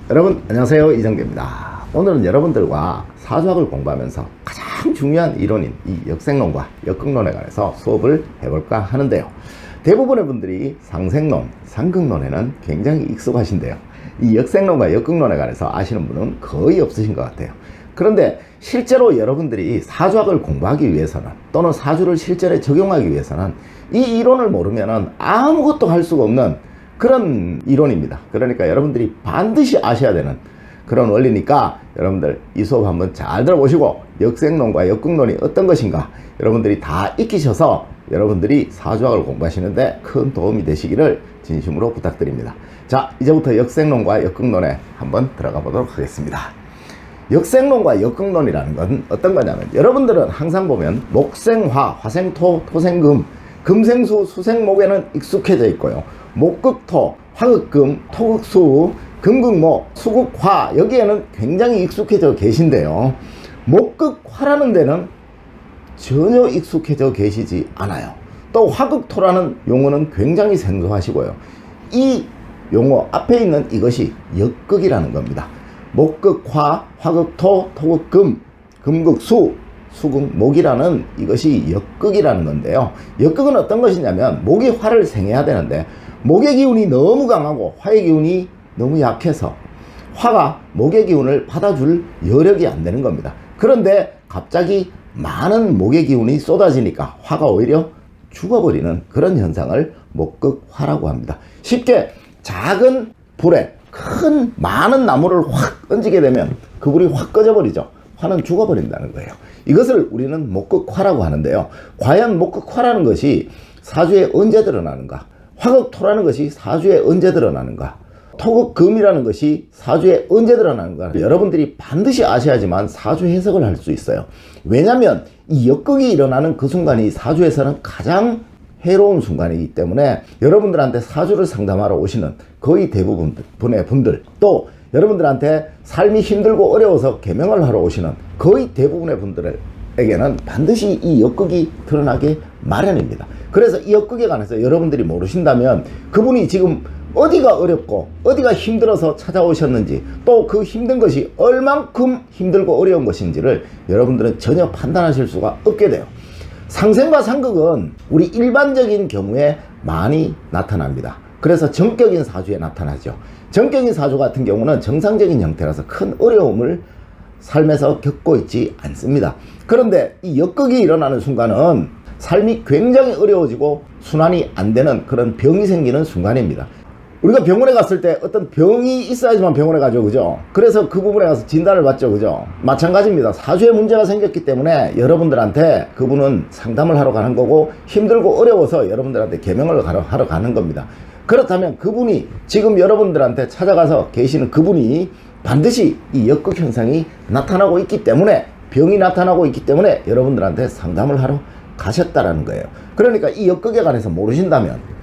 여러분 안녕하세요, 이정재입니다. 오늘은 여러분들과 사주학을 공부하면서 가장 중요한 이론인 이 역생론과 역극론에 관해서 수업을 해볼까 하는데요. 대부분의 분들이 상생론, 상극론에는 굉장히 익숙하신데요, 이 역생론과 역극론에 관해서 아시는 분은 거의 없으신 것 같아요. 그런데 실제로 여러분들이 사주학을 공부하기 위해서는, 또는 사주를 실전에 적용하기 위해서는 이 이론을 모르면 아무것도 할 수가 없는 그런 이론입니다. 그러니까 여러분들이 반드시 아셔야 되는 그런 원리니까 여러분들 이 수업 한번 잘 들어보시고 역생론과 역극론이 어떤 것인가 여러분들이 다 익히셔서 여러분들이 사주학을 공부하시는데 큰 도움이 되시기를 진심으로 부탁드립니다. 자, 이제부터 역생론과 역극론에 한번 들어가 보도록 하겠습니다. 역생론과 역극론이라는 건 어떤 거냐면, 여러분들은 항상 보면 목생화, 화생토, 토생금, 금생수, 수생목에는 익숙해져 있고요. 목극토, 화극금, 토극수, 금극목, 수극화, 여기에는 굉장히 익숙해져 계신데요, 목극화라는 데는 전혀 익숙해져 계시지 않아요. 또 화극토라는 용어는 굉장히 생소하시고요. 이 용어 앞에 있는 이것이 역극이라는 겁니다. 목극화, 화극토, 토극금, 금극수, 수극목이라는 이것이 역극이라는 건데요, 역극은 어떤 것이냐면, 목이 화를 생해야 되는데 목의 기운이 너무 강하고 화의 기운이 너무 약해서 화가 목의 기운을 받아줄 여력이 안 되는 겁니다. 그런데 갑자기 많은 목의 기운이 쏟아지니까 화가 오히려 죽어버리는 그런 현상을 목극화라고 합니다. 쉽게 작은 불에 많은 나무를 확 얹게 되면 그 불이 확 꺼져버리죠. 화는 죽어버린다는 거예요. 이것을 우리는 목극화라고 하는데요, 과연 목극화라는 것이 사주에 언제 드러나는가, 화극토라는 것이 사주에 언제 드러나는가, 토극금이라는 것이 사주에 언제 드러나는가, 여러분들이 반드시 아셔야지만 사주 해석을 할 수 있어요. 왜냐하면 이 역극이 일어나는 그 순간이 사주에서는 가장 해로운 순간이기 때문에 여러분들한테 사주를 상담하러 오시는 거의 대부분의 분들, 또 여러분들한테 삶이 힘들고 어려워서 개명을 하러 오시는 거의 대부분의 분들에게는 반드시 이 역극이 드러나게 마련입니다. 그래서 이 역극에 관해서 여러분들이 모르신다면 그분이 지금 어디가 어렵고 어디가 힘들어서 찾아오셨는지, 또 그 힘든 것이 얼만큼 힘들고 어려운 것인지를 여러분들은 전혀 판단하실 수가 없게 돼요. 상생과 상극은 우리 일반적인 경우에 많이 나타납니다. 그래서 정격인 사주에 나타나죠. 정격인 사주 같은 경우는 정상적인 형태라서 큰 어려움을 삶에서 겪고 있지 않습니다. 그런데 이 역극이 일어나는 순간은 삶이 굉장히 어려워지고 순환이 안 되는 그런 병이 생기는 순간입니다. 우리가 병원에 갔을 때 어떤 병이 있어야지만 병원에 가죠, 그죠? 그래서 그 부분에 가서 진단을 받죠, 그죠? 마찬가지입니다. 사주에 문제가 생겼기 때문에 여러분들한테 그분은 상담을 하러 가는 거고, 힘들고 어려워서 여러분들한테 개명을 하러 가는 겁니다. 그렇다면 그분이 지금 여러분들한테 찾아가서 계시는 그분이 반드시 이 역극 현상이 나타나고 있기 때문에, 병이 나타나고 있기 때문에 여러분들한테 상담을 하러 가셨다라는 거예요. 그러니까 이 역극에 관해서 모르신다면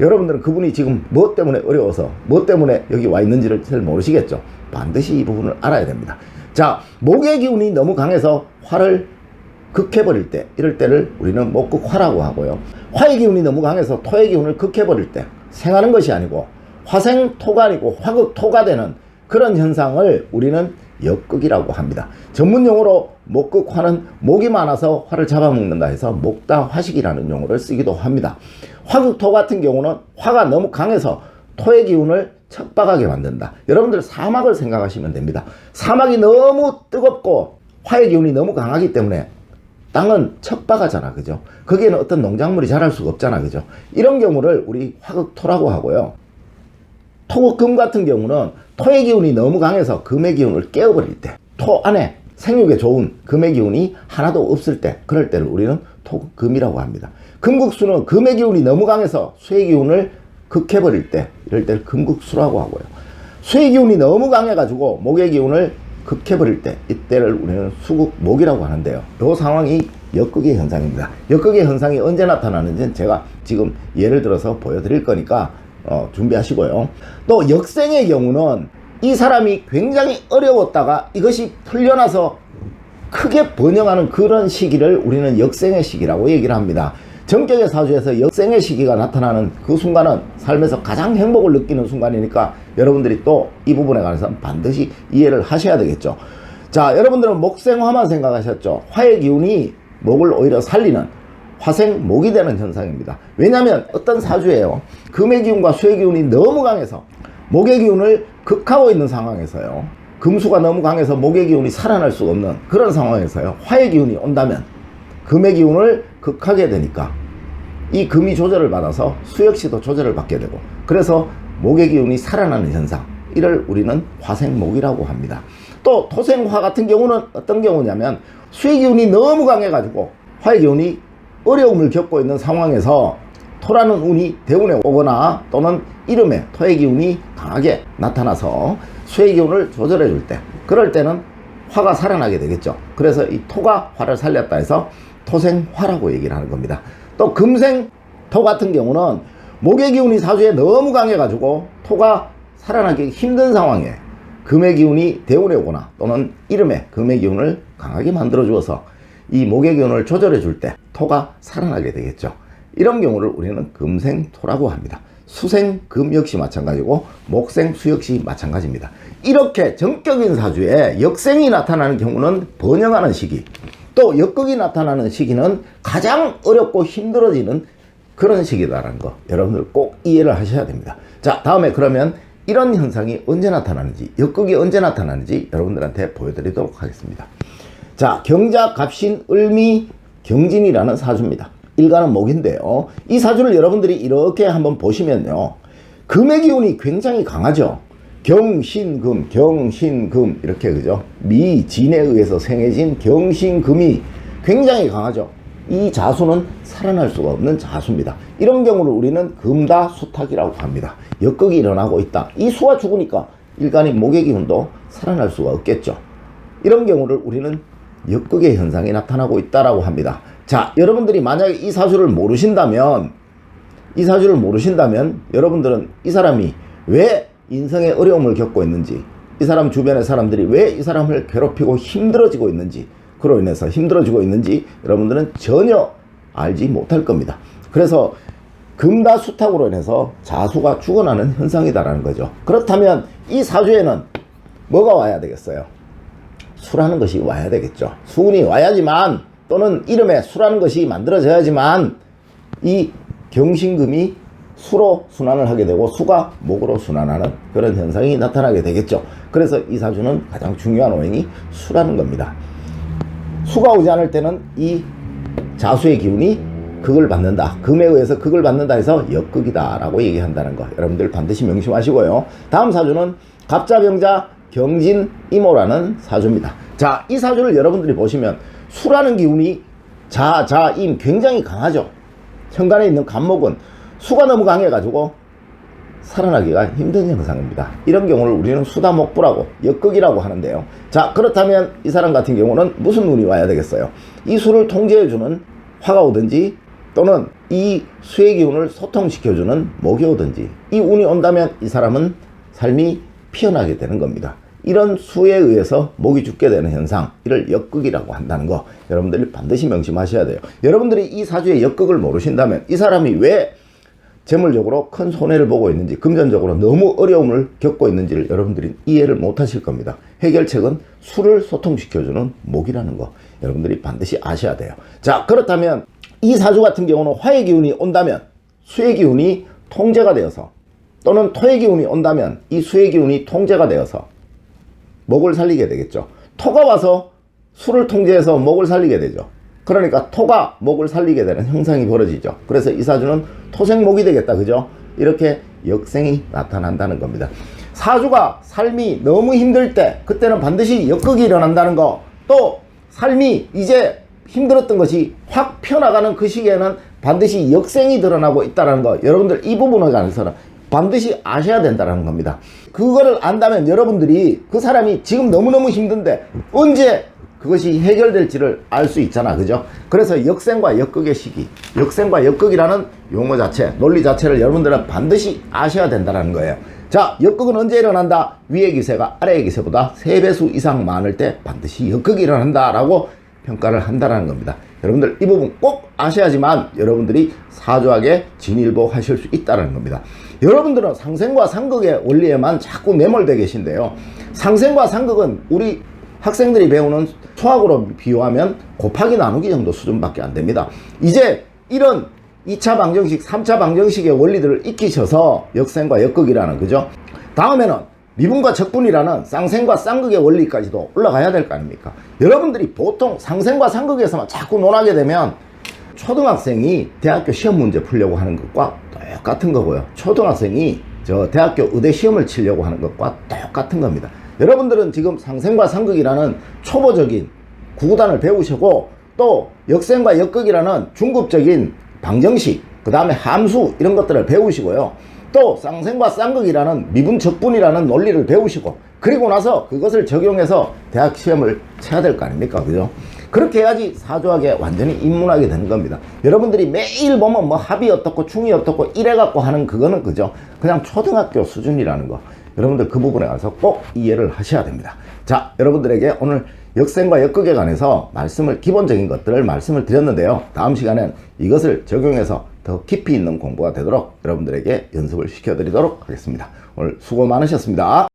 여러분들은 그분이 지금 뭐 때문에 어려워서 뭐 때문에 여기 와 있는지를 잘 모르시겠죠. 반드시 이 부분을 알아야 됩니다. 자, 목의 기운이 너무 강해서 화를 극해버릴 때, 이럴 때를 우리는 목극화라고 하고요, 화의 기운이 너무 강해서 토의 기운을 극해버릴 때, 생하는 것이 아니고 화생토가 아니고 화극토가 되는 그런 현상을 우리는 역극이라고 합니다. 전문용어로 목극화는 목이 많아서 화를 잡아먹는다 해서 목다화식이라는 용어를 쓰기도 합니다. 화극토 같은 경우는 화가 너무 강해서 토의 기운을 척박하게 만든다. 여러분들 사막을 생각하시면 됩니다. 사막이 너무 뜨겁고 화의 기운이 너무 강하기 때문에 땅은 척박하잖아, 그죠? 거기에는 어떤 농작물이 자랄 수가 없잖아, 그죠? 이런 경우를 우리 화극토라고 하고요, 토극금 같은 경우는 토의 기운이 너무 강해서 금의 기운을 깨어버릴 때, 토 안에 생육에 좋은 금의 기운이 하나도 없을 때, 그럴 때를 우리는 토극금이라고 합니다. 금극수는 금의 기운이 너무 강해서 수의 기운을 극해버릴 때, 이럴 때를 금극수라고 하고요, 수의 기운이 너무 강해가지고 목의 기운을 극해버릴 때, 이때를 우리는 수극목이라고 하는데요, 이 상황이 역극의 현상입니다. 역극의 현상이 언제 나타나는지는 제가 지금 예를 들어서 보여드릴 거니까 준비하시고요. 또 역생의 경우는 이 사람이 굉장히 어려웠다가 이것이 풀려나서 크게 번영하는 그런 시기를 우리는 역생의 시기라고 얘기를 합니다. 정격의 사주에서 역생의 시기가 나타나는 그 순간은 삶에서 가장 행복을 느끼는 순간이니까 여러분들이 또 이 부분에 관해서는 반드시 이해를 하셔야 되겠죠. 자, 여러분들은 목생화만 생각하셨죠. 화의 기운이 목을 오히려 살리는 화생목이 되는 현상입니다. 왜냐하면 어떤 사주에요, 금의 기운과 수의 기운이 너무 강해서 목의 기운을 극하고 있는 상황에서요, 금수가 너무 강해서 목의 기운이 살아날 수가 없는 그런 상황에서요, 화의 기운이 온다면 금의 기운을 극하게 되니까 이 금이 조절을 받아서 수 역시도 조절을 받게 되고, 그래서 목의 기운이 살아나는 현상, 이를 우리는 화생목이라고 합니다. 또 토생화 같은 경우는 어떤 경우냐면, 수의 기운이 너무 강해가지고 화의 기운이 어려움을 겪고 있는 상황에서 토라는 운이 대운에 오거나 또는 이름에 토의 기운이 강하게 나타나서 수의 기운을 조절해 줄 때, 그럴 때는 화가 살아나게 되겠죠. 그래서 이 토가 화를 살렸다 해서 토생화라고 얘기를 하는 겁니다. 또 금생토 같은 경우는 목의 기운이 사주에 너무 강해가지고 토가 살아나기 힘든 상황에 금의 기운이 대운에 오거나 또는 이름에 금의 기운을 강하게 만들어 주어서 이 목의 기운을 조절해 줄 때 토가 살아나게 되겠죠. 이런 경우를 우리는 금생토라고 합니다. 수생금 역시 마찬가지고 목생수 역시 마찬가지입니다. 이렇게 정격인 사주에 역생이 나타나는 경우는 번영하는 시기, 또 역극이 나타나는 시기는 가장 어렵고 힘들어지는 그런 시기다라는 거 여러분들 꼭 이해를 하셔야 됩니다. 자, 다음에 그러면 이런 현상이 언제 나타나는지, 역극이 언제 나타나는지 여러분들한테 보여드리도록 하겠습니다. 자, 경자, 갑신, 을미, 경진이라는 사주입니다. 일간은 목인데요, 이 사주를 여러분들이 이렇게 한번 보시면요, 금의 기운이 굉장히 강하죠. 경신금, 경신금, 이렇게, 그죠? 미진에 의해서 생해진 경신금이 굉장히 강하죠. 이 자수는 살아날 수가 없는 자수입니다. 이런 경우를 우리는 금다수탁이라고 합니다. 역극이 일어나고 있다. 이 수가 죽으니까 일간이 목의 기운도 살아날 수가 없겠죠. 이런 경우를 우리는 역극의 현상이 나타나고 있다라고 합니다. 자, 여러분들이 만약에 이 사주를 모르신다면 여러분들은 이 사람이 왜 인생의 어려움을 겪고 있는지, 이 사람 주변의 사람들이 왜 이 사람을 괴롭히고 힘들어지고 있는지, 그로 인해서 힘들어지고 있는지 여러분들은 전혀 알지 못할 겁니다. 그래서 금다수탁으로 인해서 자수가 죽어나는 현상이다라는 거죠. 그렇다면 이 사주에는 뭐가 와야 되겠어요? 수라는 것이 와야 되겠죠. 수운이 와야지만, 또는 이름에 수라는 것이 만들어져야지만 이 경신금이 수로 순환을 하게 되고 수가 목으로 순환하는 그런 현상이 나타나게 되겠죠. 그래서 이 사주는 가장 중요한 오행이 수라는 겁니다. 수가 오지 않을 때는 이 자수의 기운이 극을 받는다, 금에 의해서 극을 받는다 해서 역극이다 라고 얘기한다는 거 여러분들 반드시 명심하시고요. 다음 사주는 갑자병자 경진임오라는 사주입니다. 자, 이 사주를 여러분들이 보시면 수라는 기운이 자임 굉장히 강하죠. 현관에 있는 간목은 수가 너무 강해가지고 살아나기가 힘든 현상입니다. 이런 경우를 우리는 수다목부라고 역극이라고 하는데요. 자, 그렇다면 이 사람 같은 경우는 무슨 운이 와야 되겠어요? 이 수를 통제해주는 화가 오든지, 또는 이 수의 기운을 소통시켜주는 목이 오든지, 이 운이 온다면 이 사람은 삶이 피어나게 되는 겁니다. 이런 수에 의해서 목이 죽게 되는 현상, 이를 역극이라고 한다는 거 여러분들이 반드시 명심하셔야 돼요. 여러분들이 이 사주의 역극을 모르신다면 이 사람이 왜 재물적으로 큰 손해를 보고 있는지, 금전적으로 너무 어려움을 겪고 있는지를 여러분들이 이해를 못 하실 겁니다. 해결책은 수를 소통시켜주는 목이라는 거 여러분들이 반드시 아셔야 돼요. 자, 그렇다면 이 사주 같은 경우는 화의 기운이 온다면 수의 기운이 통제가 되어서, 또는 토의 기운이 온다면 이 수의 기운이 통제가 되어서 목을 살리게 되겠죠. 토가 와서 수를 통제해서 목을 살리게 되죠. 그러니까 토가 목을 살리게 되는 형상이 벌어지죠. 그래서 이 사주는 토생목이 되겠다, 그죠? 이렇게 역생이 나타난다는 겁니다. 사주가 삶이 너무 힘들 때, 그때는 반드시 역극이 일어난다는 거, 또 삶이 이제 힘들었던 것이 확 펴나가는 그 시기에는 반드시 역생이 드러나고 있다는 거 여러분들 이 부분에 관해서는 반드시 아셔야 된다는 겁니다. 그거를 안다면 여러분들이 그 사람이 지금 너무너무 힘든데 언제 그것이 해결될지를 알 수 있잖아, 그죠? 그래서 역생과 역극의 시기, 역생과 역극이라는 용어 자체, 논리 자체를 여러분들은 반드시 아셔야 된다는 거예요. 자, 역극은 언제 일어난다? 위의 기세가 아래의 기세보다 3배수 이상 많을 때 반드시 역극이 일어난다 라고 평가를 한다는 겁니다. 여러분들 이 부분 꼭 아셔야지만 여러분들이 사조학에 진일보하실 수 있다는 겁니다. 여러분들은 상생과 상극의 원리에만 자꾸 매몰되어 계신데요. 상생과 상극은 우리 학생들이 배우는 수학으로 비유하면 곱하기 나누기 정도 수준밖에 안 됩니다. 이제 이런 2차 방정식, 3차 방정식의 원리들을 익히셔서 역생과 역극이라는, 그죠? 다음에는 미분과 적분이라는 쌍생과 쌍극의 원리까지도 올라가야 될 거 아닙니까? 여러분들이 보통 상생과 상극에서만 자꾸 논하게 되면 초등학생이 대학교 시험 문제 풀려고 하는 것과 똑같은 거고요. 초등학생이 대학교 의대 시험을 치려고 하는 것과 똑같은 겁니다. 여러분들은 지금 상생과 상극이라는 초보적인 구구단을 배우시고 또 역생과 역극이라는 중급적인 방정식, 그 다음에 함수 이런 것들을 배우시고요. 또 쌍생과 쌍극이라는 미분적분이라는 논리를 배우시고 그리고 나서 그것을 적용해서 대학 시험을 쳐야 될 거 아닙니까? 그죠? 그렇게 해야지 사조학에 완전히 입문하게 되는 겁니다. 여러분들이 매일 보면 뭐 합이 어떻고 충이 어떻고 이래갖고 하는 그거는, 그죠? 그냥 초등학교 수준이라는 거. 여러분들 그 부분에 가서 꼭 이해를 하셔야 됩니다. 자, 여러분들에게 오늘 역생과 역극에 관해서 기본적인 것들을 말씀을 드렸는데요. 다음 시간엔 이것을 적용해서 더 깊이 있는 공부가 되도록 여러분들에게 연습을 시켜드리도록 하겠습니다. 오늘 수고 많으셨습니다.